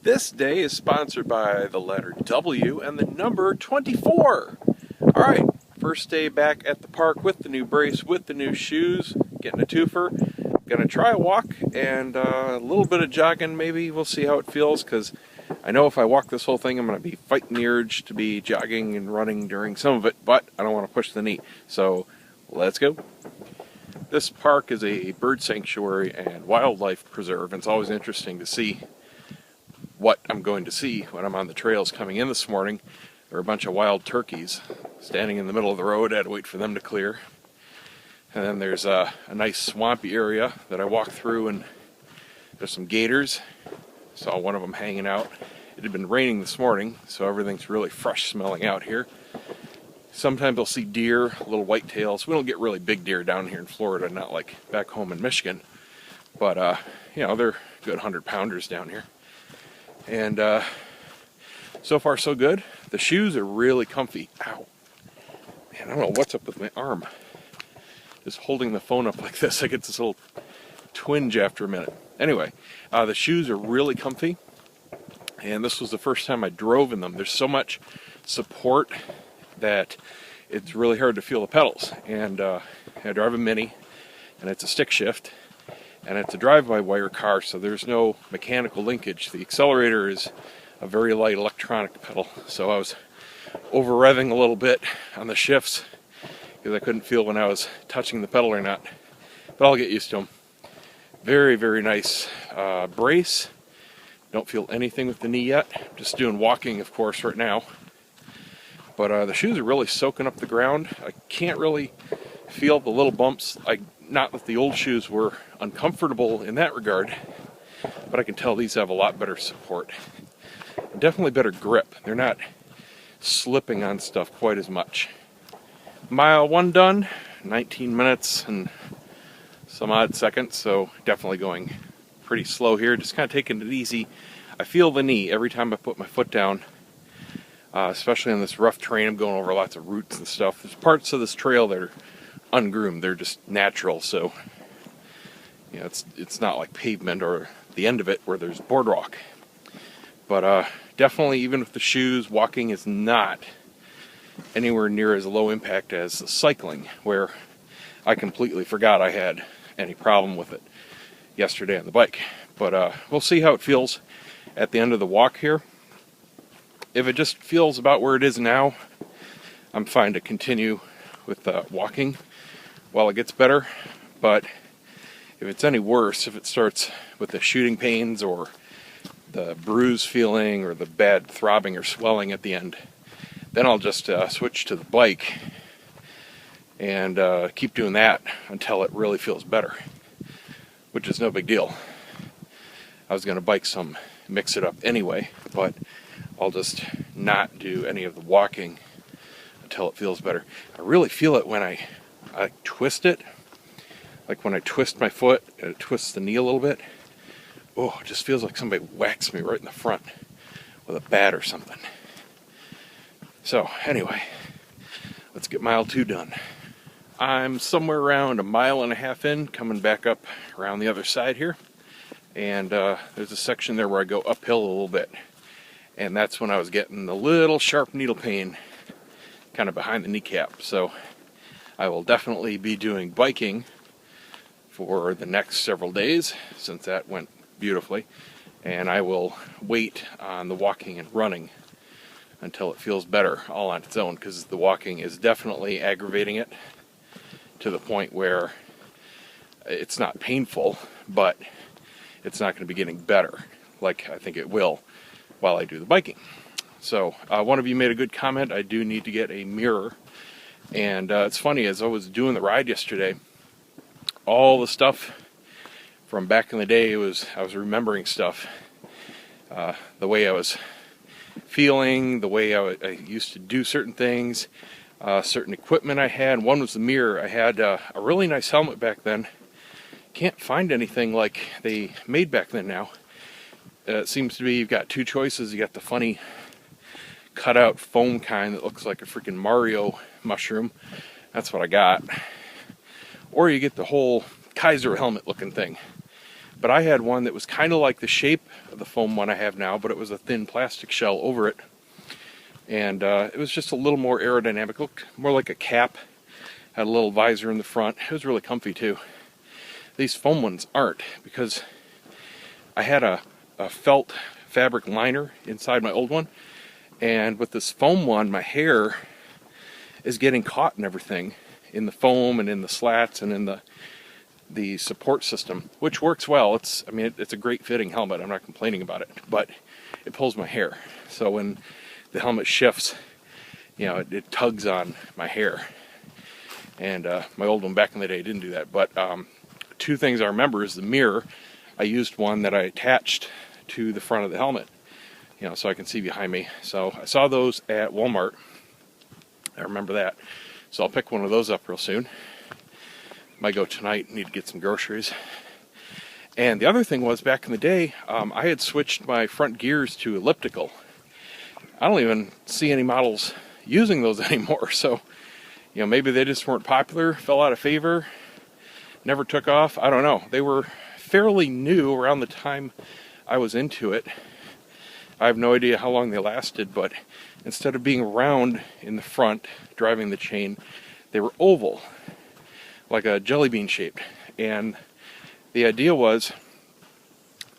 This day is sponsored by the letter W and the number 24. Alright, first day back at the park with the new brace, with the new shoes, getting a twofer. Gonna try a walk and a little bit of jogging maybe. We'll see how it feels, because I know if I walk this whole thing I'm going to be fighting the urge to be jogging and running during some of it, but I don't want to push the knee. So let's go. This park is a bird sanctuary and wildlife preserve, and it's always interesting to see what I'm going to see when I'm on the trails coming in this morning. There are a bunch of wild turkeys standing in the middle of the road. I had to wait for them to clear. And then there's a nice swampy area that I walked through, and there's some gators. Saw one of them hanging out. It had been raining this morning, so everything's really fresh smelling out here. Sometimes I'll see deer, little whitetails. We don't get really big deer down here in Florida, not like back home in Michigan. But, you know, they're good 100-pounders down here. And so far so good. The shoes are really comfy. Ow. Man, I don't know what's up with my arm. Just holding the phone up like this, I get this little twinge after a minute. Anyway, the shoes are really comfy. And this was the first time I drove in them. There's so much support that it's really hard to feel the pedals. And I drive a Mini, and it's a stick shift. And it's a drive-by-wire car, so there's no mechanical linkage. The accelerator is a very light electronic pedal, so I was over-revving a little bit on the shifts because I couldn't feel when I was touching the pedal or not. But I'll get used to them. Very, very nice brace. Don't feel anything with the knee yet. Just doing walking, of course, right now. But the shoes are really soaking up the ground. I can't really feel the little bumps. Not that the old shoes were uncomfortable in that regard, but I can tell these have a lot better support. And definitely better grip. They're not slipping on stuff quite as much. Mile 1 done, 19 minutes and some odd seconds, so definitely going pretty slow here, just kind of taking it easy. I feel the knee every time I put my foot down, especially on this rough terrain. I'm going over lots of roots and stuff. There's parts of this trail that are ungroomed, they're just natural, so you know, it's not like pavement or the end of it where there's boardwalk. But definitely, even with the shoes, walking is not anywhere near as low impact as the cycling, where I completely forgot I had any problem with it yesterday on the bike. But we'll see how it feels at the end of the walk here. If it just feels about where it is now, I'm fine to continue with walking while it gets better. But if it's any worse, if it starts with the shooting pains or the bruise feeling or the bad throbbing or swelling at the end, then I'll just switch to the bike and keep doing that until it really feels better, which is no big deal. I was going to bike some, mix it up anyway, but I'll just not do any of the walking until it feels better. I really feel it when I twist it. Like when I twist my foot and it twists the knee a little bit. Oh, it just feels like somebody whacks me right in the front with a bat or something. So anyway, let's get mile 2 done. I'm somewhere around 1.5 miles in, coming back up around the other side here. And there's a section there where I go uphill a little bit. And that's when I was getting a little sharp needle pain kind of behind the kneecap. So I will definitely be doing biking for the next several days, since that went beautifully. And I will wait on the walking and running until it feels better all on its own, because the walking is definitely aggravating it to the point where it's not painful, but it's not going to be getting better like I think it will while I do the biking. So one of you made a good comment. I do need to get a mirror. And it's funny, as I was doing the ride yesterday, all the stuff from back in the day, I was remembering stuff. The way I was feeling, the way I used to do certain things, certain equipment I had. One was the mirror. I had a really nice helmet back then. Can't find anything like they made back then now. It seems to be you've got 2 choices. You got the funny cutout foam kind that looks like a freaking Mario mushroom. That's what I got. Or you get the whole Kaiser helmet looking thing. But I had one that was kind of like the shape of the foam one I have now, but it was a thin plastic shell over it. And it was just a little more aerodynamic, it looked more like a cap. Had a little visor in the front. It was really comfy too. These foam ones aren't, because I had a felt fabric liner inside my old one, and with this foam one, my hair is getting caught in everything, in the foam and in the slats and in the support system, which works well. It's a great fitting helmet. I'm not complaining about it, but it pulls my hair. So when the helmet shifts, it tugs on my hair. And my old one back in the day didn't do that. But two things I remember is the mirror. I used one that I attached to the front of the helmet, so I can see behind me. So I saw those at Walmart. I remember that. So I'll pick one of those up real soon. Might go tonight, need to get some groceries. And the other thing was, back in the day, I had switched my front gears to elliptical. I don't even see any models using those anymore, so maybe they just weren't popular, fell out of favor, never took off. I don't know. They were fairly new around the time I was into it. I have no idea how long they lasted, but instead of being round in the front, driving the chain, they were oval, like a jelly bean shaped. And the idea was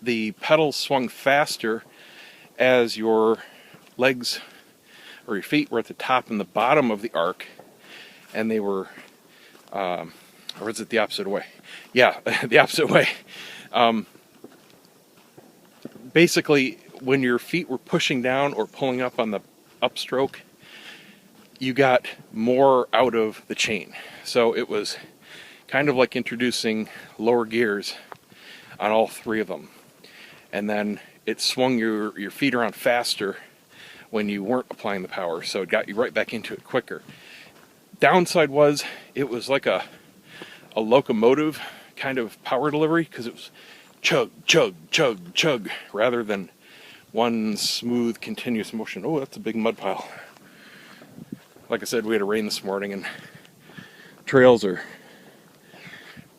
the pedals swung faster as your legs or your feet were at the top and the bottom of the arc, and they were, or is it the opposite way? Yeah, the opposite way. Basically, when your feet were pushing down or pulling up on the upstroke, you got more out of the chain. So it was kind of like introducing lower gears on all three of them. And then it swung your feet around faster when you weren't applying the power, so it got you right back into it quicker. Downside was, it was like a locomotive kind of power delivery, because it was chug, chug, chug, chug, rather than one smooth, continuous motion. Oh, that's a big mud pile. Like I said, we had a rain this morning, and trails are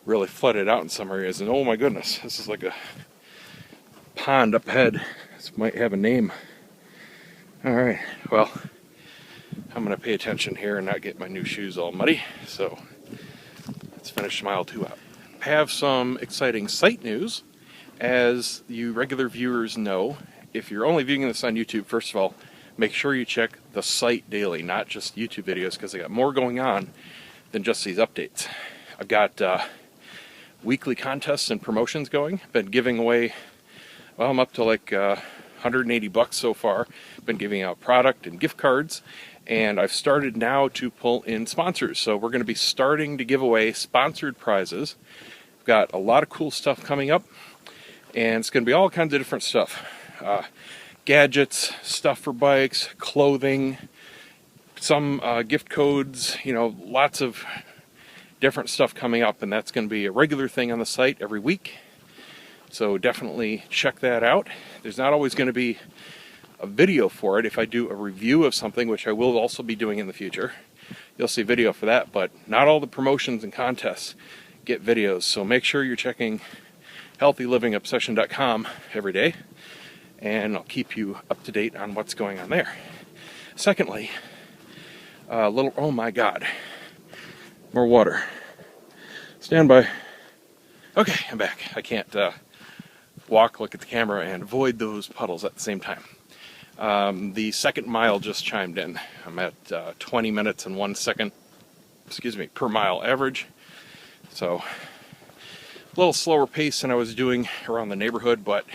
really flooded out in some areas, and oh my goodness, this is like a pond up ahead. This might have a name. Alright, well, I'm going to pay attention here and not get my new shoes all muddy, so let's finish mile 2 out. I have some exciting site news. As you regular viewers know, if you're only viewing this on YouTube, first of all, make sure you check the site daily, not just YouTube videos, because I got more going on than just these updates. I've got weekly contests and promotions going. Been giving away, well, I'm up to like $180 so far. Been giving out product and gift cards, and I've started now to pull in sponsors. So we're going to be starting to give away sponsored prizes. We've got a lot of cool stuff coming up, and it's going to be all kinds of different stuff. Gadgets, stuff for bikes, clothing, some gift codes, lots of different stuff coming up, and that's going to be a regular thing on the site every week. So definitely check that out. There's not always going to be a video for it. If I do a review of something, which I will also be doing in the future, you'll see video for that, but not all the promotions and contests get videos. So make sure you're checking healthylivingobsession.com every day, and I'll keep you up to date on what's going on there. Secondly, oh my God, more water. Stand by. Okay, I'm back. I can't walk, look at the camera, and avoid those puddles at the same time. The second mile just chimed in. I'm at 20 minutes and 1 second, per mile average. So a little slower pace than I was doing around the neighborhood, but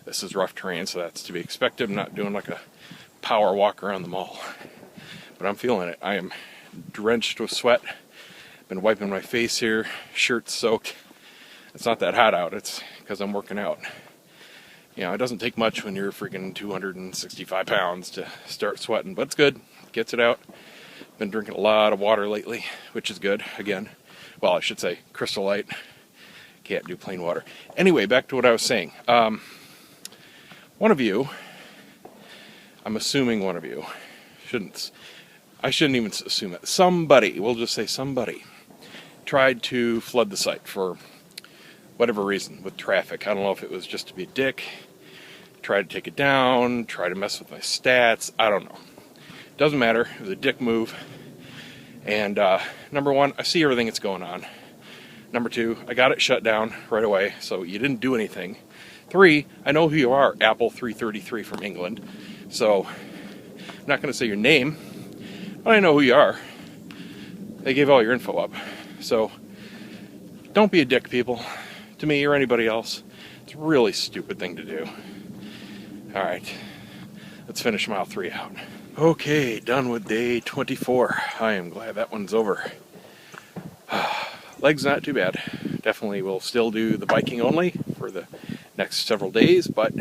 this is rough terrain, so that's to be expected. I'm not doing like a power walk around the mall, but I'm feeling it. I am drenched with sweat. Been wiping my face here, shirt's soaked. It's not that hot out, it's because I'm working out. It doesn't take much when you're freaking 265 pounds to start sweating, but it's good. Gets it out. Been drinking a lot of water lately, which is good. Again, well, I should say Crystal Light. Can't do plain water. Anyway, back to what I was saying. One of you, I'm assuming one of you, I shouldn't even assume it. Somebody, we'll just say somebody, tried to flood the site for whatever reason, with traffic. I don't know if it was just to be a dick, try to take it down, try to mess with my stats, I don't know. Doesn't matter, it was a dick move. And number one, I see everything that's going on. Number two, I got it shut down right away, so you didn't do anything. Three, I know who you are, Apple 333 from England. So, I'm not going to say your name, but I know who you are. They gave all your info up. So, don't be a dick, people. To me or anybody else. It's a really stupid thing to do. Alright, let's finish mile 3 out. Okay, done with day 24. I am glad that one's over. Legs not too bad. Definitely will still do the biking only for the next several days, but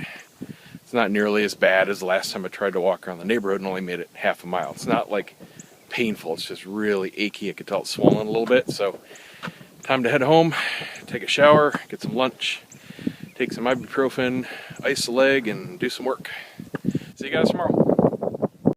it's not nearly as bad as the last time I tried to walk around the neighborhood and only made it half a mile. It's not like painful, it's just really achy. I could tell it's swollen a little bit, so time to head home, take a shower, get some lunch, take some ibuprofen, ice the leg, and do some work. See you guys tomorrow.